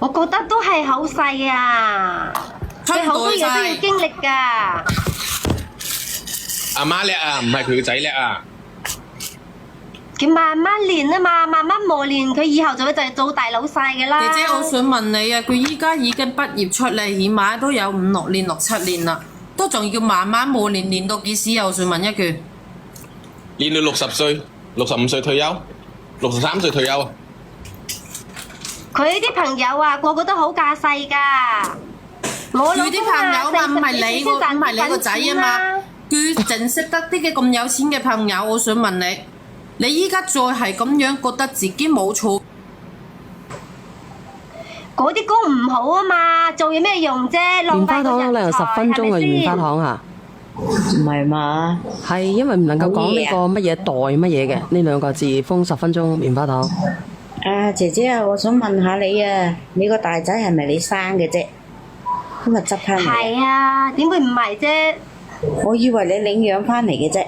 我覺得都係好細啊，佢好多嘢都要經歷㗎。阿媽叻啊，唔係佢個仔叻啊。佢慢慢練啊嘛，慢慢磨練，佢以後就會做大老細嘅啦。姐姐，我想問你啊，佢依家已經畢業出嚟，起碼都有5、6年、6、7年啦，都仲要慢慢磨練，練到幾時啊？我想問一句。練到60歲、65歲退休，63歲退休啊！佢啲朋友啊，個個都好架勢㗎。我老佢啲朋友嘛，唔係你個仔啊嘛，佢淨識得啲嘅咁有錢嘅朋友，我想問你。你依家再係咁樣覺得自己冇錯，嗰啲工唔好啊嘛，做有咩用啫？棉花糖你有10分鐘嘅棉花糖啊？唔係嘛？係因為唔能夠講呢個乜嘢代乜嘢嘅呢兩個字，封10分鐘棉花糖。啊，姐姐啊，我想問下你啊，你個大仔係咪你生嘅啫？今日執翻嚟。係啊，點會唔係啫？我以為你領養翻嚟嘅啫。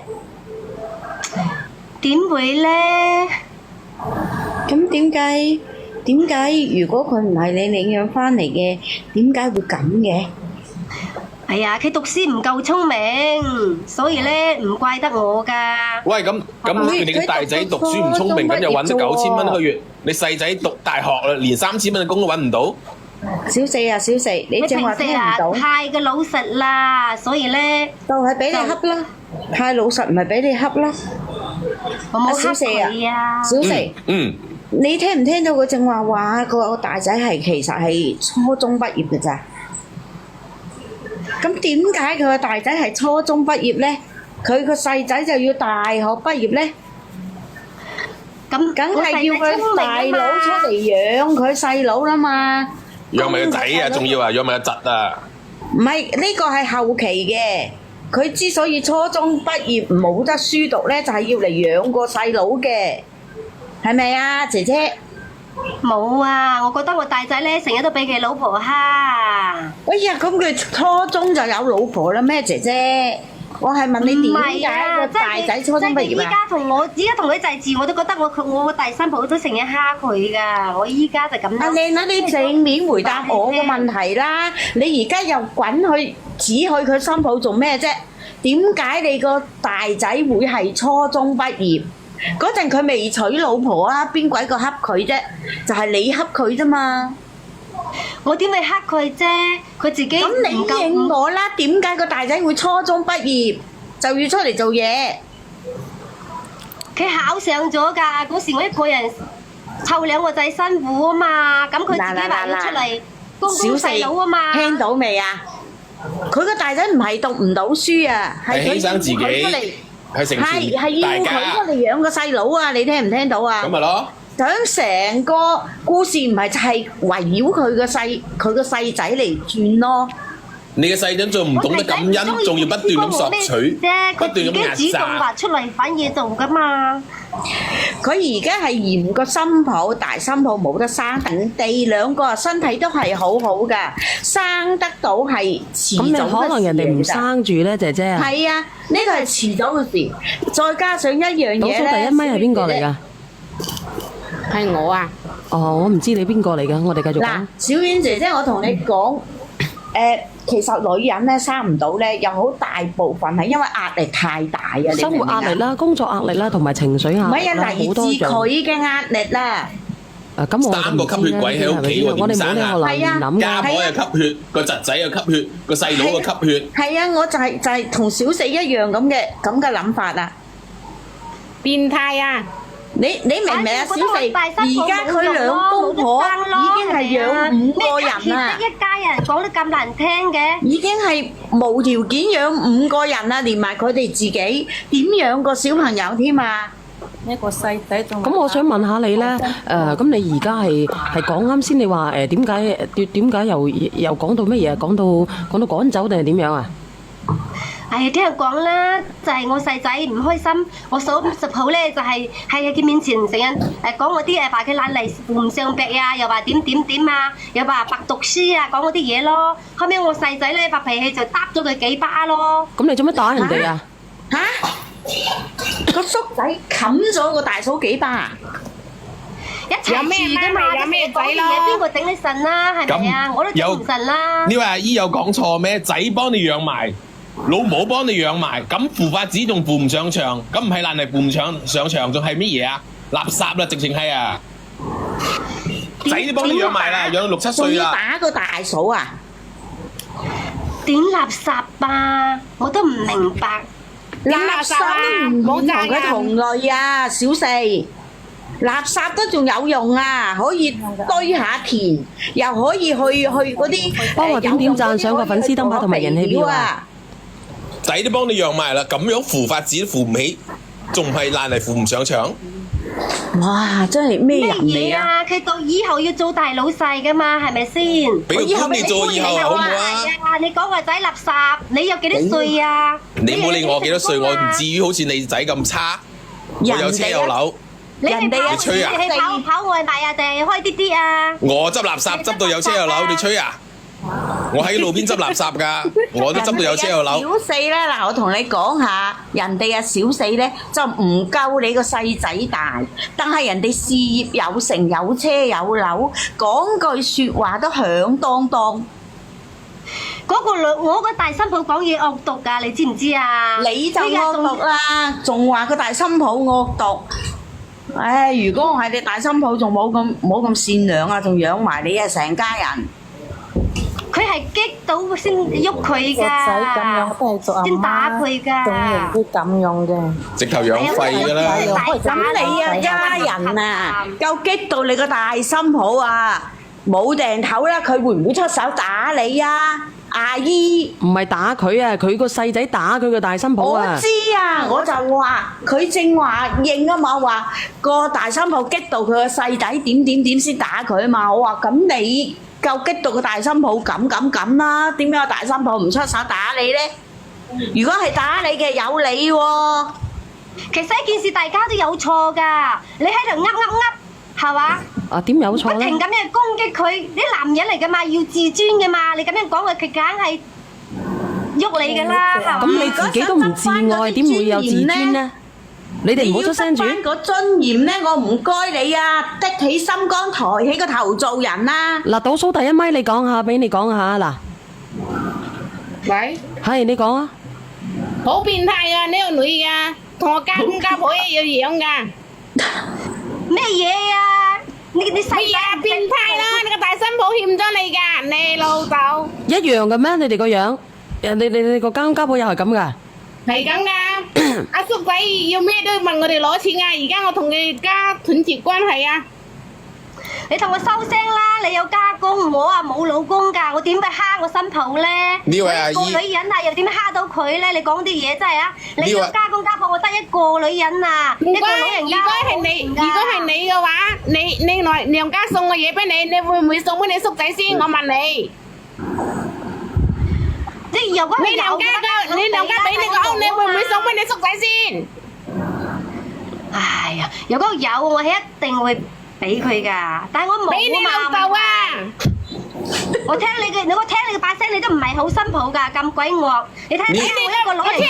點會呢？咁點解如果佢唔係你領養翻嚟嘅，點解會咁嘅？哎呀，佢讀書唔夠聰明，所以咧唔怪得我噶。喂，咁你嘅大仔讀書唔聰明，咁又揾得9000蚊一個月，你細仔讀大學啦，連3000蚊嘅工都揾唔到。小四啊，小四，你正話聽唔到？太嘅老實啦，所以咧就係俾你恰啦，太老實唔係俾你恰啦。我冇恰小四佢啊。小四，嗯，你聽唔聽到佢正話個大仔係其實係初中畢業嘅咋？咁點解佢個大仔係初中畢業咧？佢個細仔就要大學畢業咧？咁梗係要佢大佬出嚟養佢細佬啦嘛。養埋個仔啊，仲要啊，養埋個侄啊。唔係呢個係後期嘅，佢之所以初中畢業冇得書讀咧，就係要嚟養個細佬嘅，係咪啊，姐姐？冇啊，我覺得我大仔咧成日都俾佢老婆蝦。哎呀，咁佢初中就有老婆啦咩，姐姐？我係問你點解個大仔初中畢業啊？依家同佢祭祀，我都覺得我個第三婆都成日蝦佢噶。我依家就咁。阿靚女，你正面回答我個問題啦！你而家又滾去指去佢新抱做咩啫？點解你個大仔會係初中畢業？嗰陣佢未娶老婆啊，邊鬼個恰佢啫？就係你恰佢啫嘛！我點會恰佢啫？佢自己咁你應我啦，點解個大仔會初中畢業就要出嚟做嘢？佢考上咗㗎，嗰時我一個人湊2個仔辛苦啊嘛，咁佢自己話要出嚟供細佬啊嘛。聽到未啊？佢個大仔唔係讀唔到書啊，係犧牲自己，係成全係要佢出嚟養個細佬啊！你聽唔聽到啊？咁咪咯。咁成個故事唔係就係圍繞佢個細仔嚟轉咯。你嘅細仔仲唔懂得感恩，仲要不斷咁索取，不斷咁壓自己主動話榨。出嚟揾嘢做㗎嘛。佢而家係嫌個新抱大新抱冇得生，人哋兩個身體都係好好㗎，生得到係遲早嘅事嚟㗎。咁你可能人哋唔生住咧，姐姐啊？係啊，呢個係遲早嘅事。再加上一樣嘢咧，倒數第一咪係邊個嚟㗎？係我啊！哦，我唔知你邊個嚟㗎，我哋繼續講。嗱，小婉姐姐，我同你講，其實女人咧生唔到咧，有好大部分係因為壓力太大啊！生活壓力啦，工作壓力啦，同埋情緒壓力啦，好多種。佢嘅壓力啦。咁我3個吸血鬼喺屋企喎，點生啊？家婆又吸血，個侄仔又吸血，個細佬又吸血。係啊，我就係同小四一樣咁嘅諗法啊！變態啊！你明唔明啊？小四而家佢兩公婆已經係養5個人啦，一家人講得咁難聽嘅，已經係無條件養5個人啦，連埋佢哋自己點養個小朋友添啊？一個細仔仲。咁我想問下你咧，咁你而家係講啱先，你話點解又講到乜嘢？講到趕走定係點樣啊？唉，聽人講啦，就係我細仔唔開心，我數10號咧就係喺佢面前成日講我啲話佢懶嚟扶唔上壁啊，又話點啊，又話白讀書啊，講嗰啲嘢咯。後尾我細仔咧發脾氣就打咗佢幾巴咯。咁你做乜打人哋啊？個叔仔冚咗個大嫂幾巴啊？一齊住噶嘛，有咩仔咯講嘢邊個頂你順啦？係咪啊？我都頂唔順啦。呢位阿姨有講錯咩？仔幫你養埋，老母幫你養埋，咁扶發子仲扶唔上牆，咁唔係爛泥扶唔上牆，仲係乜嘢啊？垃圾啦，直情係啊！仔都幫你養埋啦，養到6、7歲仲要啦。打個大嫂啊！點垃圾啊？我都唔明白。垃圾都唔同佢同類啊，小四。垃圾都仲有用啊，可以堆下田，又可以去嗰啲。幫我點讚上個粉絲燈牌同埋人氣票啊！仔都幫你養埋啦，咁樣扶發子都扶唔起，仲係爛泥扶唔上牆。哇！真係咩人嚟啊？咩嘢啊？佢到以後要做大老細噶嘛，係咪先？俾個官你做以後好唔好啊？你講個仔垃圾，你有幾多歲啊？你冇理我幾多歲，我唔至於好似你仔咁差。我有車有樓，你係跑你吹啊你係跑外賣啊，定係開滴滴啊？我執垃圾執到有車有樓，你吹啊？我喺路邊執垃圾㗎，我都執到有車有樓。小四咧，嗱，我同你講下，人哋嘅小四咧就唔夠你個細仔大，但係人哋事業有成，有車有樓，講句説話都響當當。我個大新抱講嘢惡毒㗎，你知唔知啊？你就惡毒啦，仲話個大新抱惡毒。唉，如果我係你大新抱，仲冇咁善良啊，仲養埋你啊，成家人。佢係激到先喐佢㗎，先打佢㗎。都咁用嘅，直頭養廢㗎啦。咁你啊家人啊，夠激到你個大新抱啊，冇定頭啦，佢會唔會出手打你啊？阿姨，唔係打佢啊，佢個細仔打佢個大新抱啊！我知啊，我就話佢正話應啊嘛，話個大新抱激到佢個細仔點先打佢啊嘛，我話咁你夠激到個大新抱咁啦，點解個大新抱唔出手打你呢？如果係打你嘅有理喎，其實一件事大家都有錯㗎，你喺度噏，係嘛？啊，點有錯咧？不停咁樣攻擊佢，啲男人嚟㗎嘛，要自尊㗎嘛，你咁樣講佢梗係喐你㗎啦，係嘛？咁你自己都唔自愛，點會有自尊呢？你哋唔好出聲住。你要得返個尊嚴呢，我唔該你啊，的起心肝，抬起個頭做人啦。嗱，倒數第一咪，你講下，俾你講下嗱。喂，係你講啊。好變態啊！呢個女噶，同我家公家婆一樣噶。咩嘢啊？你細仔變態啦！你個大新抱欠咗你噶，你老豆一樣嘅咩？你哋個樣，你個家婆又係咁噶？係咁噶。阿叔仔要咩都問我哋攞錢啊！而家我同佢家斷絕關係啊！你同我收聲啦！你有家公，我啊冇老公㗎，我點會蝦我新抱咧？呢位阿姨，個女人啊，又點蝦到佢咧？你講啲嘢真係啊！你有家公家婆，我得一個女人啊，一個老人家。如果係你嘅話，你來娘家送個嘢俾你，你會唔會送俾你叔仔先？我問你。即係如果你娘家俾你個屋，你會唔會送俾你叔仔先？哎呀，如果有，我係一定會俾佢㗎，但係我冇啊嘛。俾你老豆啊！我聽你嘅把聲，你都唔係好新抱㗎，咁鬼惡。你睇一個老人家，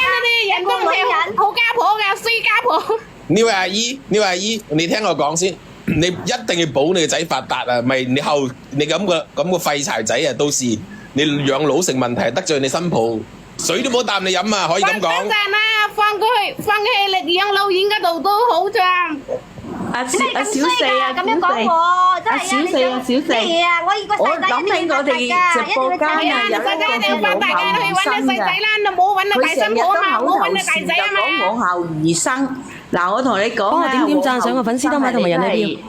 人都唔係好家婆㗎，衰家婆。呢位阿姨，你聽我講先，你一定要保你個仔發達啊！咪你咁個廢柴仔啊，到時你養老成問題，得罪你新抱，水都冇啖你飲啊！可以咁講。等陣啦，放佢去養老院嗰度都好咋。阿小咁四衰啊，㗎，咁樣講我真係啊！小四，咩嘢啊？我要個細仔我諗起我哋直播間啊，有一個叫往後餘生嘅，佢成日都口頭禪就講往後餘生。嗱，我同你講啊，幫我點讚上個粉絲燈牌同埋人氣票。